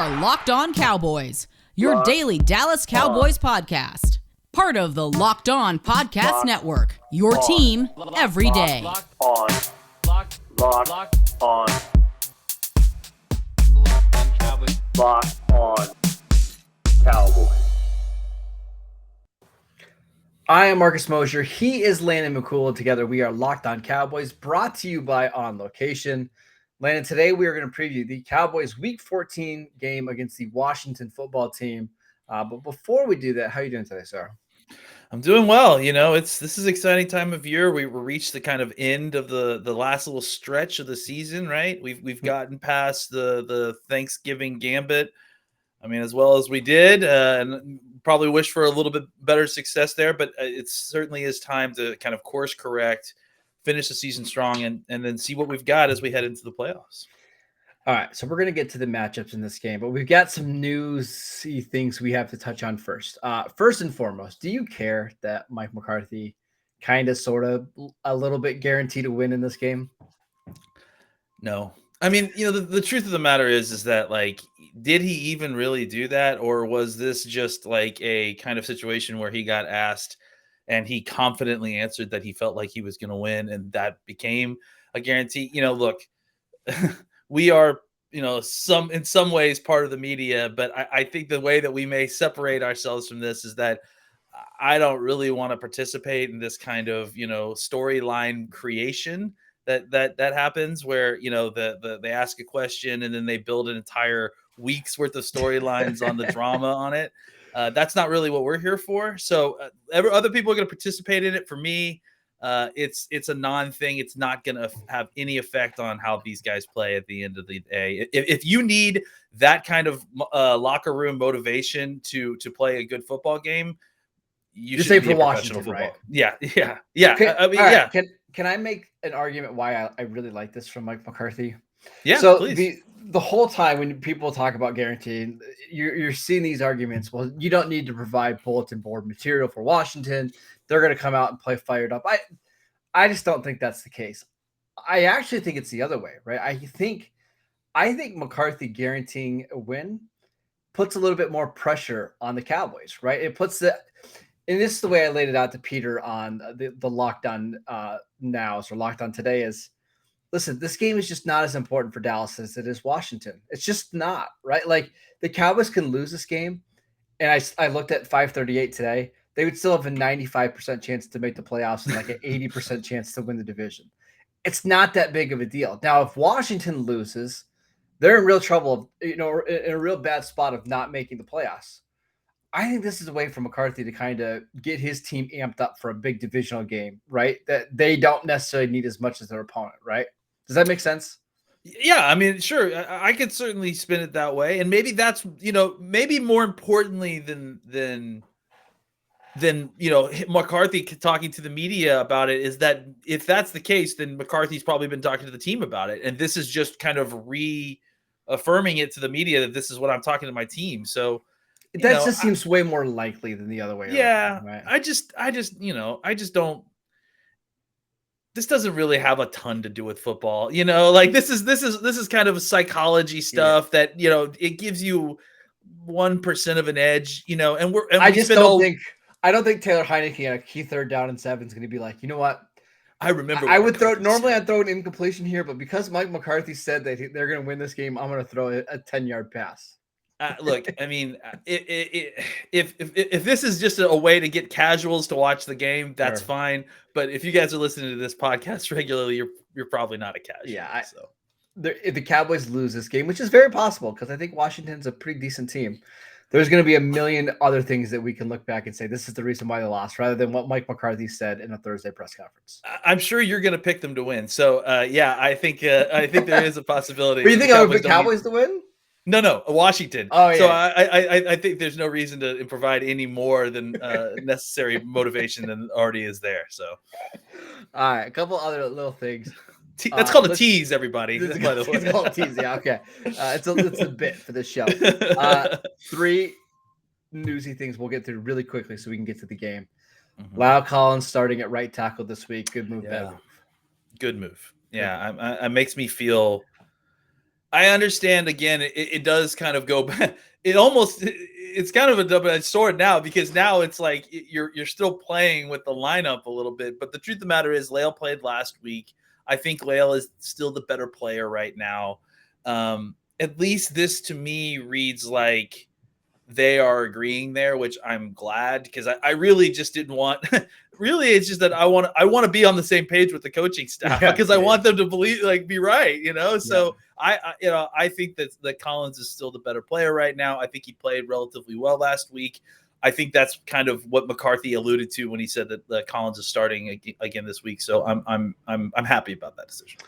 are Locked On Cowboys, your daily Dallas Cowboys podcast. Part of the Locked On Podcast Network, your team every day. Locked on Cowboys. I am Marcus Mosher. He is Landon McCool. Together we are Locked On Cowboys, brought to you by On Location. Landon, today we are going to preview the Cowboys Week 14 game against the Washington football team. But before we do that, how are you doing today, sir? I'm doing well. You know, this is an exciting time of year. We reached the kind of end of the last little stretch of the season, right? We've gotten past the Thanksgiving gambit. I mean, as well as we did, and probably wish for a little bit better success there. But it certainly is time to kind of course correct, finish the season strong, and then see what we've got as we head into the playoffs. All right, so we're going to get to the matchups in this game, but we've got some newsy things we have to touch on first. First and foremost, do you care that Mike McCarthy kind of, sort of, a little bit guaranteed to win in this game? No. I mean, you know, the truth of the matter is that, like, did he even really do that? Or was this just like a kind of situation where he got asked and he confidently answered that he felt like he was going to win, and that became a guarantee? You know, look, we are, you know, in some ways part of the media, but I think the way that we may separate ourselves from this is that I don't really want to participate in this kind of, you know, storyline creation that happens where, you know, they ask a question and then they build an entire week's worth of storylines on the drama on it. That's not really what we're here for. So other people are going to participate in it. For me, it's a non-thing. It's not going to have any effect on how these guys play at the end of the day. If you need that kind of locker room motivation to play a good football game, you should say be for a professional Washington, football. right? Yeah. Okay, I mean, right. yeah. Can I make an argument why I really like this from Mike McCarthy? Yeah, so please. The whole time when people talk about guaranteeing, you're seeing these arguments. Well, you don't need to provide bulletin board material for Washington. They're going to come out and play fired up. I just don't think that's the case. I actually think it's the other way, right? I think McCarthy guaranteeing a win puts a little bit more pressure on the Cowboys, right? It puts and this is the way I laid it out to Peter on the Lockdown Nows or Lockdown Today is, listen, this game is just not as important for Dallas as it is Washington. It's just not, right? Like, the Cowboys can lose this game, and I looked at 538 today. They would still have a 95% chance to make the playoffs and like an 80% chance to win the division. It's not that big of a deal. Now, if Washington loses, they're in real trouble, you know, in a real bad spot of not making the playoffs. I think this is a way for McCarthy to kind of get his team amped up for a big divisional game, right? That they don't necessarily need as much as their opponent, right? Does that make sense? Yeah, I mean, sure. I could certainly spin it that way. And maybe that's, you know, maybe more importantly than you know, McCarthy talking to the media about it is that if that's the case, then McCarthy's probably been talking to the team about it. And this is just kind of reaffirming it to the media that this is what I'm talking to my team. So that just seems way more likely than the other way. Yeah. Around, right? I just, you know, I just don't. This doesn't really have a ton to do with football, you know, like this is kind of psychology stuff that, you know, it gives you 1% of an edge, you know, and I don't think Taylor Heineke on a key 3rd down and 7 is going to be like, you know what? I remember I would normally I'd throw an incompletion here, but because Mike McCarthy said that they're going to win this game, I'm going to throw a 10-yard pass. Look, I mean, if this is just a way to get casuals to watch the game, that's fine. But if you guys are listening to this podcast regularly, you're probably not a casual. Yeah. If the Cowboys lose this game, which is very possible because I think Washington's a pretty decent team, there's going to be a million other things that we can look back and say this is the reason why they lost, rather than what Mike McCarthy said in a Thursday press conference. I'm sure you're going to pick them to win. So yeah, I think there is a possibility. But you think I would pick Cowboys to win? No, Washington. Oh, yeah. So I think there's no reason to provide any more than necessary motivation than already is there. So, all right, a couple other little things. That's called a tease, everybody. By the way, it's called a tease. Yeah, okay. It's a bit for this show. 3 newsy things we'll get through really quickly so we can get to the game. Mm-hmm. La'el Collins starting at right tackle this week. Good move. Yeah. Good move. Yeah, it makes me feel I understand. Again, it does kind of go back. It's kind of a double-edged sword now, because now it's like you're still playing with the lineup a little bit. But the truth of the matter is, Lael played last week. I think Lael is still the better player right now. At least this to me reads like they are agreeing there, which I'm glad, because I really just didn't want. Really, it's just that I want to be on the same page with the coaching staff, because I want them to be right. So I think that Collins is still the better player right now. I think he played relatively well last week. I think that's kind of what McCarthy alluded to when he said that Collins is starting again this week. So I'm happy about that decision.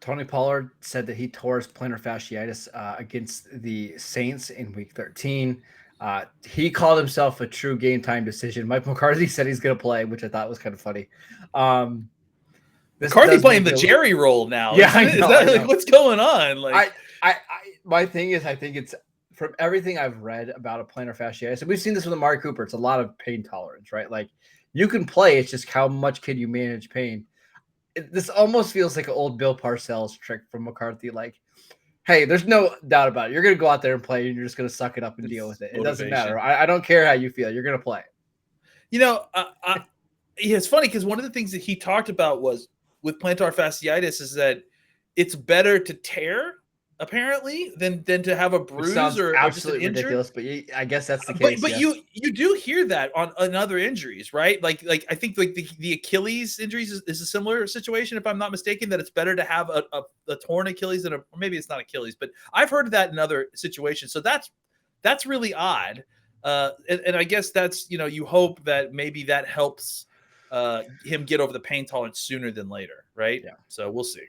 Tony Pollard said that he tore his plantar fasciitis against the Saints in Week 13. He called himself a true game time decision. Mike McCarthy said he's going to play, which I thought was kind of funny. McCarthy playing the Jerry role now. Yeah, I know. Like, what's going on? Like, my thing is, I think it's, from everything I've read about a plantar fasciitis, and we've seen this with Omari Cooper, it's a lot of pain tolerance, right? Like, you can play, it's just how much can you manage pain. This almost feels like an old Bill Parcells trick from McCarthy. Like, hey, there's no doubt about it. You're going to go out there and play, and you're just going to suck it up and deal with it. It doesn't matter. I don't care how you feel. You're going to play. It's funny, because one of the things that he talked about was with plantar fasciitis is that it's better to tear, apparently, than to have a bruise or absolutely just an ridiculous. But I guess that's the case. But yes. you do hear that on other injuries, right? Like I think like the Achilles injuries is a similar situation, if I'm not mistaken. That it's better to have a torn Achilles or maybe it's not Achilles, but I've heard of that in other situations. So that's really odd. And I guess that's, you hope that maybe that helps him get over the pain tolerance sooner than later, right? Yeah. So we'll see.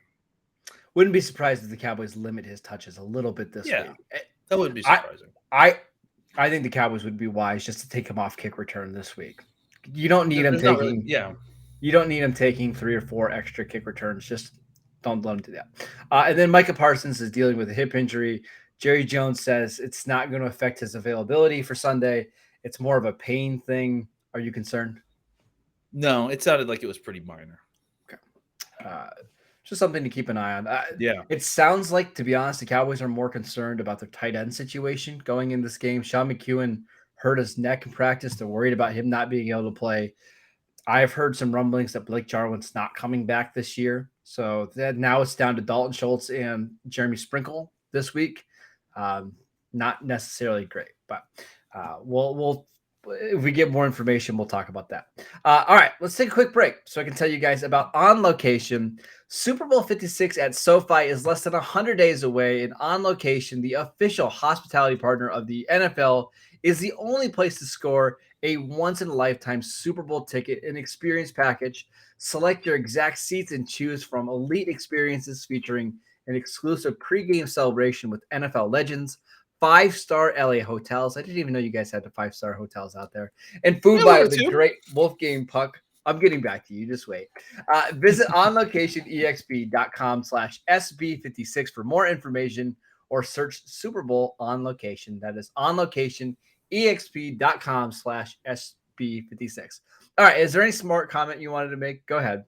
Wouldn't be surprised if the Cowboys limit his touches a little bit this week. That wouldn't be surprising. I think the Cowboys would be wise just to take him off kick return this week. You don't need him taking you don't need him taking 3 or 4 extra kick returns. Just don't let him do that. And then Micah Parsons is dealing with a hip injury. Jerry Jones says it's not going to affect his availability for Sunday. It's more of a pain thing. Are you concerned? No, it sounded like it was pretty minor. Okay. Just something to keep an eye on. It sounds like, to be honest, the Cowboys are more concerned about their tight end situation going in this game. Sean McEwen hurt his neck in practice. They're worried about him not being able to play. I've heard some rumblings that Blake Jarwin's not coming back this year. So now it's down to Dalton Schultz and Jeremy Sprinkle this week. Not necessarily great, but we'll if we get more information, we'll talk about that. All right, let's take a quick break so I can tell you guys about On Location. Super Bowl 56 at SoFi is less than 100 days away, and On Location, the official hospitality partner of the NFL, is the only place to score a once-in-a-lifetime Super Bowl ticket and experience package. Select your exact seats and choose from elite experiences featuring an exclusive pregame celebration with NFL legends, 5-star LA hotels. I didn't even know you guys had the 5-star hotels out there. And food by with a great Wolfgang Puck. I'm getting back to you. Just wait. Visit onlocationexp.com/SB56 for more information, or search Super Bowl On Location. That is onlocationexp.com/SB56. All right. Is there any smart comment you wanted to make? Go ahead.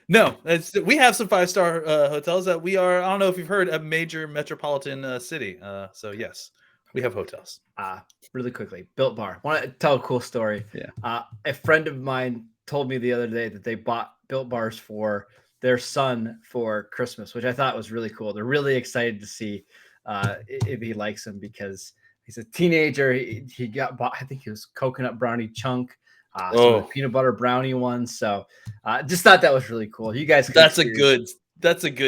No, we have some 5-star hotels that we are. I don't know if you've heard, a major metropolitan city. So yes, we have hotels. Really quickly, Built Bar. Want to tell a cool story? Yeah. A friend of mine told me the other day that they bought Built Bars for their son for Christmas, which I thought was really cool. They're really excited to see if he likes them, because he's a teenager. He got bought, I think it was coconut brownie chunk. Some of the peanut butter brownie ones. So just thought that was really cool. You guys, that's a good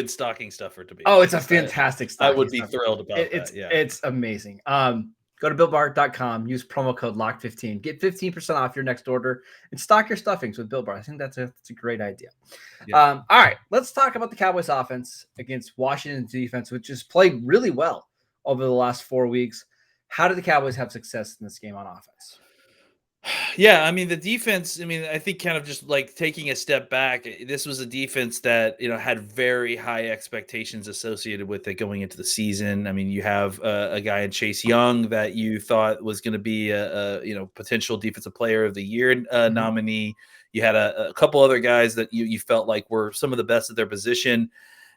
stocking stuffer to be. Oh, it's a fantastic I would be thrilled about that. It's amazing. Go to BuiltBar.com, use promo code LOCK15, get 15% off your next order, and stock your stuffings with Built Bar. I think that's a great idea. Yeah. All right, let's talk about the Cowboys offense against Washington's defense, which has played really well over the last 4 weeks. How did the Cowboys have success in this game on offense? Yeah, I mean, the defense, I think kind of just like taking a step back, this was a defense that, had very high expectations associated with it going into the season. I mean, you have a guy in Chase Young that you thought was going to be a potential defensive player of the year nominee. You had a couple other guys that you felt like were some of the best at their position.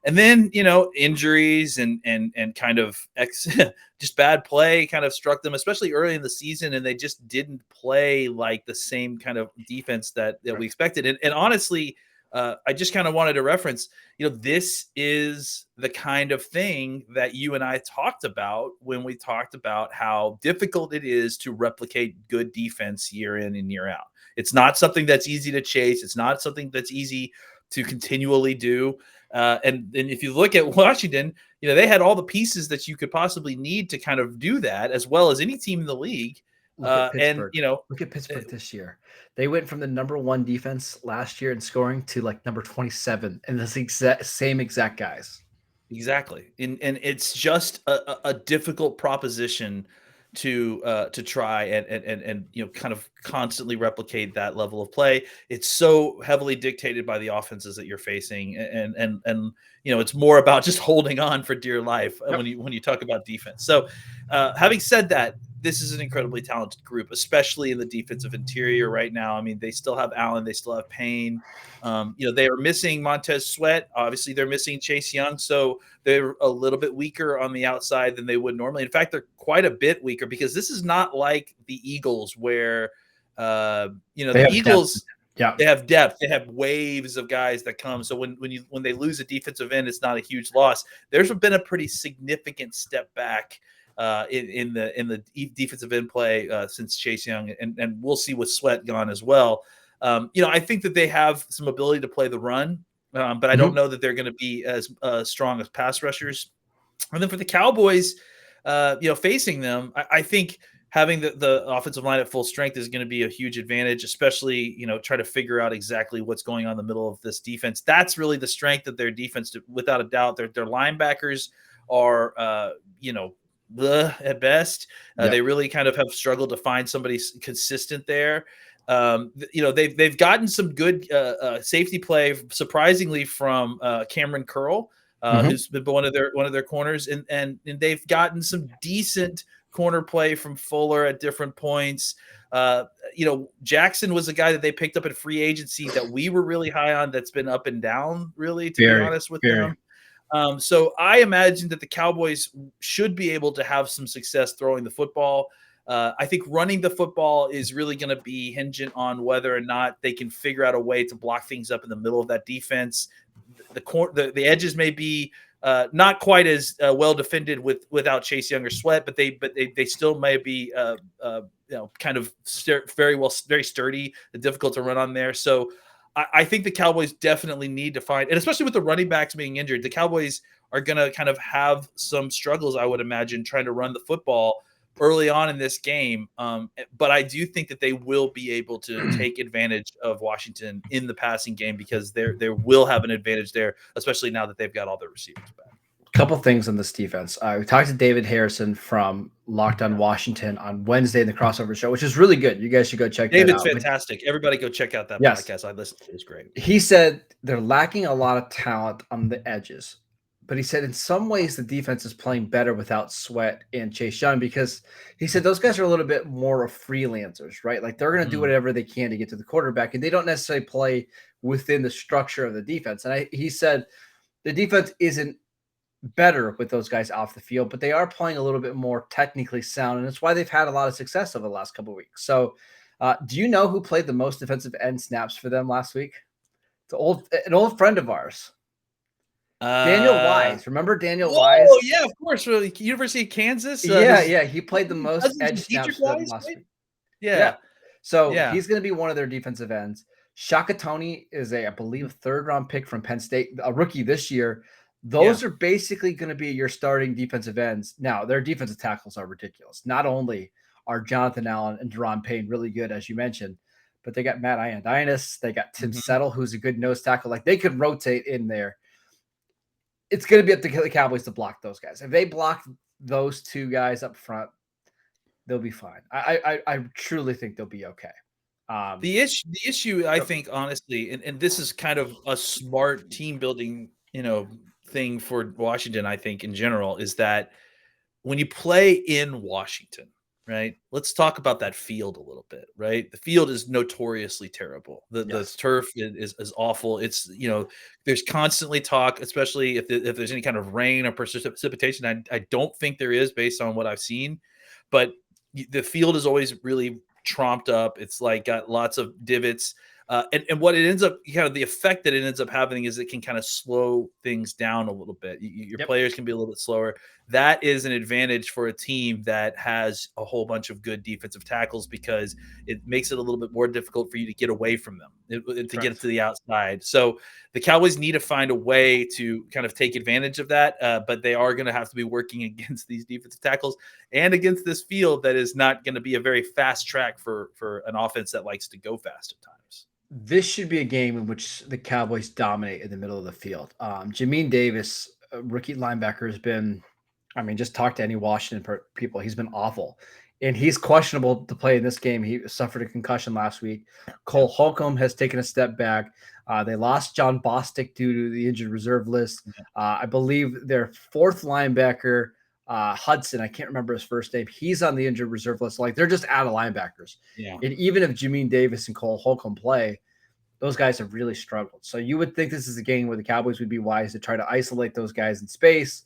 And then, injuries and kind of just bad play kind of struck them, especially early in the season, and they just didn't play like the same kind of defense that we expected. And honestly, I just kind of wanted to reference, this is the kind of thing that you and I talked about when we talked about how difficult it is to replicate good defense year in and year out. It's not something that's easy to chase. It's not something that's easy to continually do. And if you look at Washington, they had all the pieces that you could possibly need to kind of do that, as well as any team in the league. Look at Pittsburgh. Look at Pittsburgh this year. They went from the number 1 defense last year in scoring to like number 27, and the same exact guys. Exactly, and it's just a difficult proposition to try and kind of constantly replicate that level of play. It's so heavily dictated by the offenses that you're facing, and it's more about just holding on for dear life when you talk about defense. So, having said that, this is an incredibly talented group, especially in the defensive interior right now. I mean, they still have Allen, they still have Payne. They are missing Montez Sweat. Obviously, they're missing Chase Young, so they're a little bit weaker on the outside than they would normally. In fact, they're quite a bit weaker because this is not like the Eagles, where the Eagles. Yeah, they have depth. They have waves of guys that come. So when they lose a defensive end, it's not a huge loss. There's been a pretty significant step back in the defensive end play since Chase Young, and we'll see with Sweat gone as well. I think that they have some ability to play the run, but I don't know that they're going to be as strong as pass rushers. And then for the Cowboys, facing them, I think having the offensive line at full strength is going to be a huge advantage, especially, try to figure out exactly what's going on in the middle of this defense. That's really the strength of their defense, without a doubt. Their linebackers are, at best. They really kind of have struggled to find somebody consistent there. They've gotten some good safety play, surprisingly, from Cameron Curl, who's been one of their corners, and they've gotten some decent corner play from Fuller at different points. Jackson was a guy that they picked up at free agency that we were really high on. That's been up and down, really, to be honest with them. So I imagine that the Cowboys should be able to have some success throwing the football. I think running the football is really going to be hingent on whether or not they can figure out a way to block things up in the middle of that defense. The edges may be not quite as well defended without Chase Young or Sweat, but they still may be kind of very sturdy and difficult to run on there. So I think the Cowboys definitely need to find, and especially with the running backs being injured, the Cowboys are going to kind of have some struggles, I would imagine, trying to run the football early on in this game. But I do think that they will be able to take advantage of Washington in the passing game, because they will have an advantage there, especially now that they've got all their receivers back. Couple things on this defense. We talked to David Harrison from Locked On Washington on Wednesday in the crossover show, which is really good. You guys should go check that out. David's fantastic. Everybody go check out that podcast. I listened to it. It's great. He said they're lacking a lot of talent on the edges, but he said in some ways the defense is playing better without Sweat and Chase Young, because he said those guys are a little bit more of freelancers, right? Like they're going to do whatever they can to get to the quarterback, and they don't necessarily play within the structure of the defense. And he said the defense isn't better with those guys off the field, but they are playing a little bit more technically sound, and it's why they've had a lot of success over the last couple of weeks. So do you know who played the most defensive end snaps for them last week? It's an old friend of ours, Daniel Wise. Remember Daniel Wise? Oh yeah, of course. Really, University of Kansas. Yeah. He played the most edge snaps for them last week. Yeah. So he's going to be one of their defensive ends. Shaka Toney is I believe, a third-round pick from Penn State, a rookie this year. Those are basically going to be your starting defensive ends. Now, their defensive tackles are ridiculous. Not only are Jonathan Allen and Deron Payne really good, as you mentioned, but they got Matt Ioannidis. They got Tim Settle, who's a good nose tackle. Like, they could rotate in there. It's going to be up to the Cowboys to block those guys. If they block those two guys up front, they'll be fine. I truly think they'll be okay. The issue, I think, honestly, and this is kind of a smart team building, thing for Washington, I think, in general, is that when you play in Washington, right? Let's talk about that field a little bit, right? The field is notoriously terrible. The Yes. turf is awful. It's, there's constantly talk, especially if there's any kind of rain or precipitation. I don't think there is based on what I've seen, but the field is always really tromped up. It's like got lots of divots. And what it ends up, kind of the effect that it ends up having is it can kind of slow things down a little bit. Your Yep. players can be a little bit slower. That is an advantage for a team that has a whole bunch of good defensive tackles, because it makes it a little bit more difficult for you to get away from them, to get it to the outside. So the Cowboys need to find a way to kind of take advantage of that, but they are going to have to be working against these defensive tackles and against this field that is not going to be a very fast track for an offense that likes to go fast at times. This should be a game in which the Cowboys dominate in the middle of the field. Jamin Davis, a rookie linebacker, has been, just talk to any Washington people. He's been awful. And he's questionable to play in this game. He suffered a concussion last week. Cole Holcomb has taken a step back. They lost John Bostic due to the injured reserve list. I believe their fourth linebacker, Hudson, I can't remember his first name, he's on the injured reserve list. Like, they're just out of linebackers. Yeah. And even if Jamin Davis and Cole Holcomb play, those guys have really struggled. So you would think this is a game where the Cowboys would be wise to try to isolate those guys in space,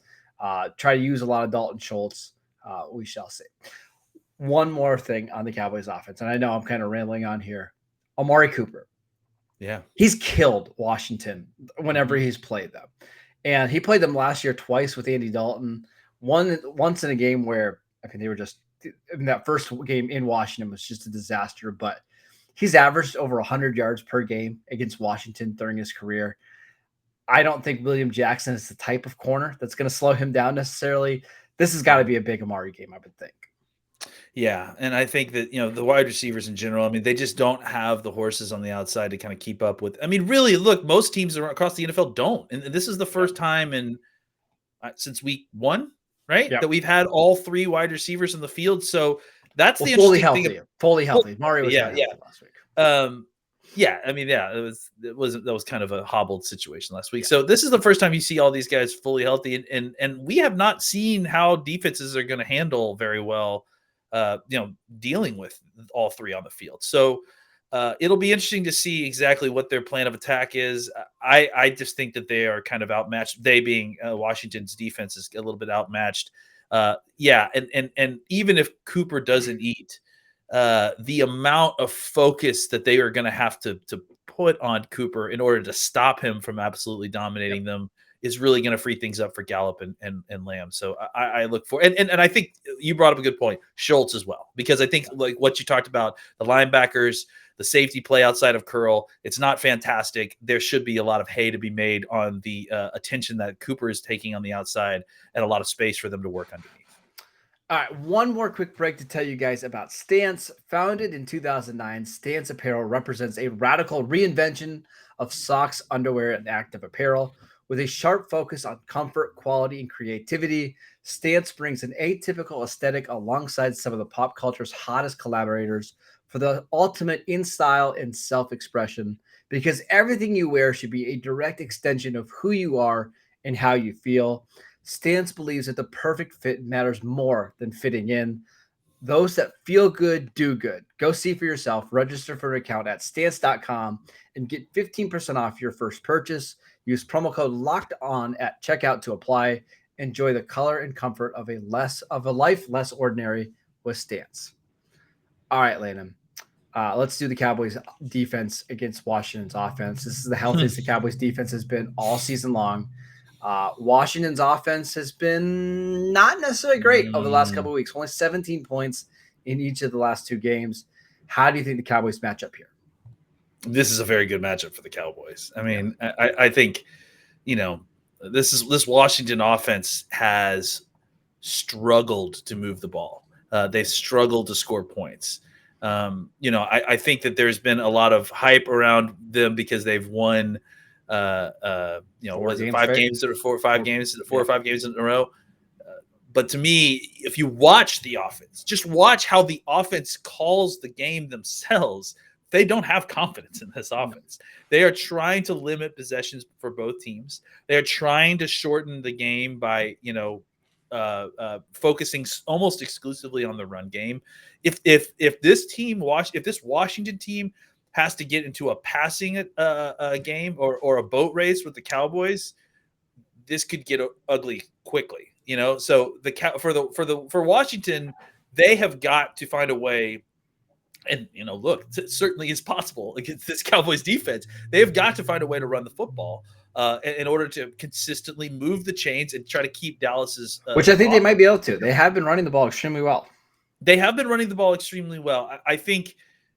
try to use a lot of Dalton Schultz. We shall see. One more thing on the Cowboys offense, and I know I'm kind of rambling on here. Omari Cooper. Yeah. He's killed Washington whenever he's played them. And he played them last year twice with Andy Dalton. Once in a game where, they were just, in that first game in Washington was just a disaster, but he's averaged over 100 yards per game against Washington during his career. I don't think William Jackson is the type of corner that's going to slow him down necessarily. This has got to be a big Omari game, I would think. Yeah, and I think that, the wide receivers in general, they just don't have the horses on the outside to kind of keep up with. Really, look, most teams across the NFL don't. And this is the first time since week 1, right? Yep. That we've had all 3 wide receivers in the field. So that's the fully interesting healthy. thing. Fully healthy. Mario was healthy last week. That was kind of a hobbled situation last week. So this is the first time you see all these guys fully healthy, and we have not seen how defenses are going to handle very well, dealing with all 3 on the field. So it'll be interesting to see exactly what their plan of attack is. I just think that they are kind of outmatched. They being Washington's defense is a little bit outmatched. And even if Cooper doesn't eat, the amount of focus that they are going to have to put on Cooper in order to stop him from absolutely dominating them is really going to free things up for Gallup and Lamb. So I look for, and I think you brought up a good point, Schultz as well, because I think like what you talked about, the linebackers, the safety play outside of curl, it's not fantastic. There should be a lot of hay to be made on the attention that Cooper is taking on the outside, and a lot of space for them to work underneath. All right, one more quick break to tell you guys about Stance. Founded in 2009, Stance Apparel represents a radical reinvention of socks, underwear, and active apparel. With a sharp focus on comfort, quality, and creativity, Stance brings an atypical aesthetic alongside some of the pop culture's hottest collaborators for the ultimate in style and self-expression, because everything you wear should be a direct extension of who you are and how you feel. Stance believes that the perfect fit matters more than fitting in. Those that feel good, do good. Go see for yourself. Register for an account at stance.com and get 15% off your first purchase. Use promo code LOCKEDON at checkout to apply. Enjoy the color and comfort of a life less ordinary with Stance. All right, Landon. Let's do the Cowboys defense against Washington's offense. This is the healthiest the Cowboys defense has been all season long. Washington's offense has been not necessarily great over the last couple of weeks. Only 17 points in each of the last 2 games. How do you think the Cowboys match up here? This is a very good matchup for the Cowboys. I think, this Washington offense has struggled to move the ball. They've struggled to score points. I think that there's been a lot of hype around them because they've won, 4 or 5 games in a row. But to me, if you watch the offense, just watch how the offense calls the game themselves. They don't have confidence in this offense. They are trying to limit possessions for both teams. They are trying to shorten the game by, focusing almost exclusively on the run game. If this Washington team has to get into a passing game or a boat race with the Cowboys, this could get ugly quickly. So for Washington, they have got to find a way. And, look, it certainly is possible against this Cowboys defense. They have got to find a way to run the football in order to consistently move the chains and try to keep Dallas's. Which I think they might be able to. They have been running the ball extremely well. They have been running the ball extremely well. I think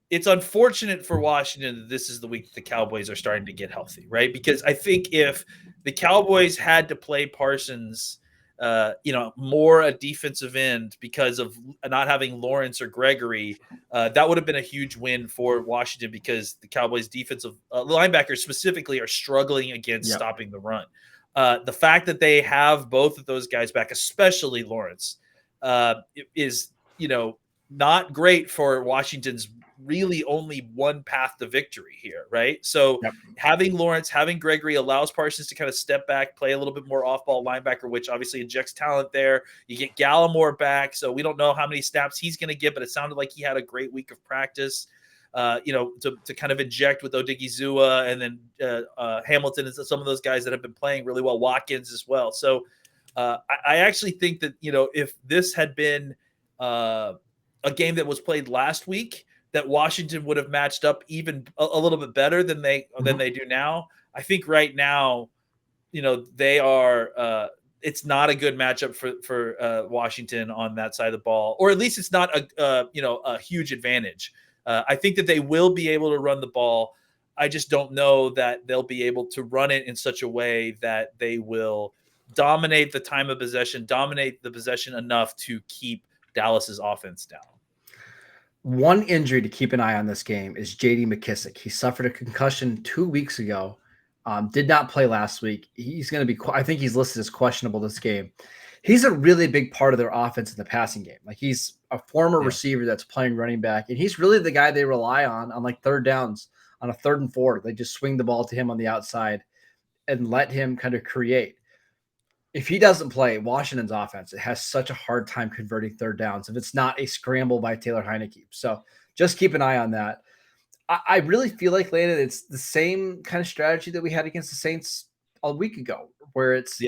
it's unfortunate for Washington that this is the week that the Cowboys are starting to get healthy, right? Because I think if the Cowboys had to play Parsons more a defensive end because of not having Lawrence or Gregory, that would have been a huge win for Washington because the Cowboys defensive linebackers specifically are struggling against stopping the run. The fact that they have both of those guys back, especially Lawrence, is, not great for Washington's really only one path to victory here, right? So having Lawrence, having Gregory allows Parsons to kind of step back, play a little bit more off-ball linebacker, which obviously injects talent there. You get Gallimore back, so we don't know how many snaps he's going to get, but it sounded like he had a great week of practice, to kind of inject with Odigizua and then Hamilton and some of those guys that have been playing really well, Watkins as well. So I actually think that, if this had been a game that was played last week, that Washington would have matched up even a little bit better than they do now. I think right now, they are. It's not a good matchup for Washington on that side of the ball, or at least it's not a huge advantage. I think that they will be able to run the ball. I just don't know that they'll be able to run it in such a way that they will dominate the time of possession, dominate the possession enough to keep Dallas's offense down. One injury to keep an eye on this game is J.D. McKissick. He suffered a concussion 2 weeks ago, did not play last week. He's going to be – I think he's listed as questionable this game. He's a really big part of their offense in the passing game. Like, he's a former receiver that's playing running back, and he's really the guy they rely on like third downs, on a 3rd and 4. They just swing the ball to him on the outside and let him kind of create. If he doesn't play, Washington's offense, it has such a hard time converting third downs if it's not a scramble by Taylor Heineke. So just keep an eye on that. I really feel like, Landon, it's the same kind of strategy that we had against the Saints a week ago, where it's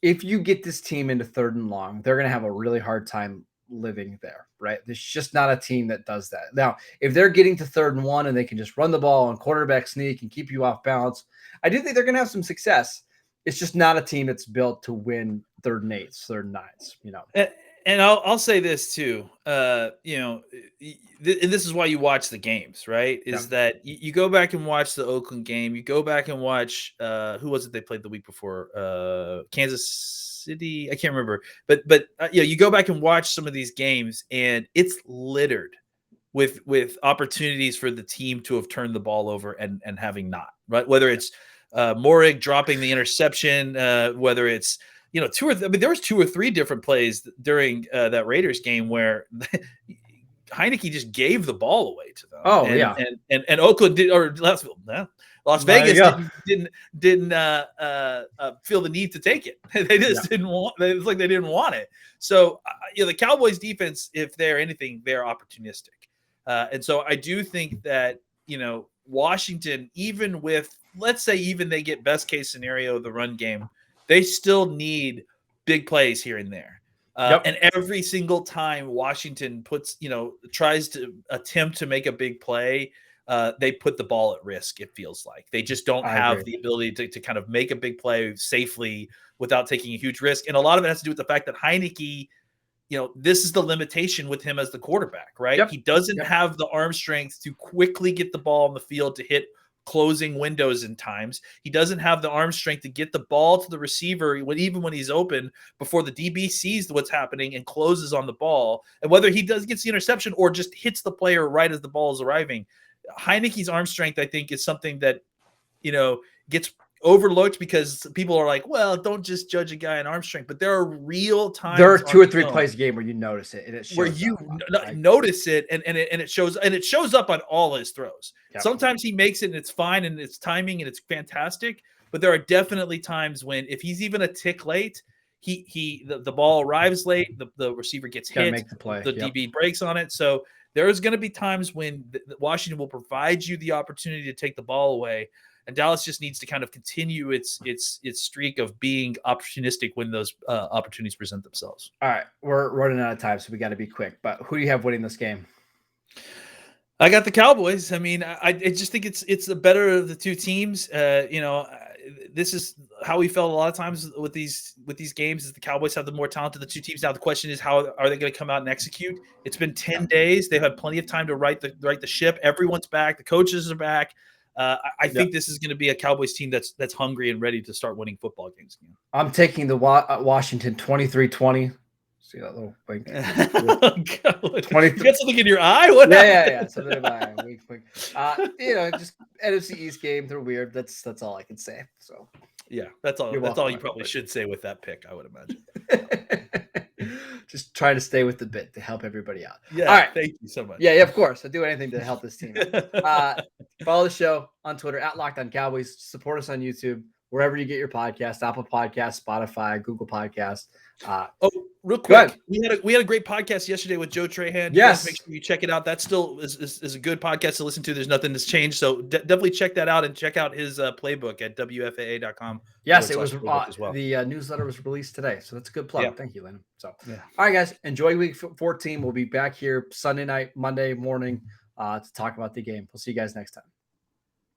if you get this team into 3rd and long, they're going to have a really hard time living there, right? There's just not a team that does that. Now, if they're getting to 3rd and 1 and they can just run the ball and quarterback sneak and keep you off balance, I do think they're going to have some success. It's just not a team that's built to win 3rd and 8s, 3rd and 9s, And I'll say this too, and this is why you watch the games, right? Is that you go back and watch the Oakland game, you go back and watch who was it they played the week before? Kansas City, I can't remember, but you go back and watch some of these games, and it's littered with opportunities for the team to have turned the ball over and having not, right? Whether it's Morig dropping the interception, whether it's there was 2 or 3 different plays during that Raiders game where Heineke just gave the ball away to them. Oh, and Oakland did, or Las Vegas didn't feel the need to take it. They just didn't want. It was like they didn't want it. So the Cowboys defense, if they're anything, they're opportunistic, and so I do think that Washington, even with, let's say, even they get best case scenario the run game, they still need big plays here and there. And every single time Washington tries to attempt to make a big play, they put the ball at risk. It feels like they just don't have the ability to kind of make a big play safely without taking a huge risk. And a lot of it has to do with the fact that Heineke, this is the limitation with him as the quarterback, right? He doesn't have the arm strength to quickly get the ball on the field to hit closing windows in times. He doesn't have the arm strength to get the ball to the receiver even when he's open before the DB sees what's happening and closes on the ball. And whether he gets the interception or just hits the player right as the ball is arriving, Heineke's arm strength, I think, is something that, gets overlooked because people are like, well, don't just judge a guy in arm strength. But there are real times. There are 2 or 3 plays a game where you notice it, and it shows where you notice it, and it shows up on all his throws. Sometimes he makes it and it's fine and it's timing and it's fantastic. But there are definitely times when if he's even a tick late, the ball arrives late, the receiver gets Gotta hit, make the play. the Yep. DB breaks on it. So there's going to be times when Washington will provide you the opportunity to take the ball away, and Dallas just needs to kind of continue its streak of being opportunistic when those opportunities present themselves. All right, we're running out of time, so we got to be quick. But who do you have winning this game? I got the Cowboys. I mean, I just think it's the better of the two teams. This is how we felt a lot of times with these games. Is the Cowboys have the more talent of the two teams. Now the question is, how are they going to come out and execute? It's been 10 days. They've had plenty of time to right the ship. Everyone's back. The coaches are back. I think this is going to be a Cowboys team that's hungry and ready to start winning football games again. I'm taking the Washington 23-20. See that little wink? 20. You got something in your eye? What? Yeah. Something in my eye. Wink. Just NFC East game. They're weird. That's all I can say. So yeah, that's all. That's all you probably should say with that pick, I would imagine. Just trying to stay with the bit to help everybody out. Yeah. All right. Thank you so much. Yeah, of course. I'd do anything to help this team. Follow the show on Twitter at Locked On Cowboys. Support us on YouTube, wherever you get your podcast, Apple Podcasts, Spotify, Google Podcasts. Real quick, we had a great podcast yesterday with Joe Trahan. Yes, make sure you check it out. That still is a good podcast to listen to. There's nothing that's changed, so definitely check that out and check out his playbook at WFAA.com. Yes, it was as well. The newsletter was released today, so that's a good plug. Yeah. Thank you, Landon. So, yeah. All right, guys, enjoy week 14. We'll be back here Sunday night, Monday morning to talk about the game. We'll see you guys next time.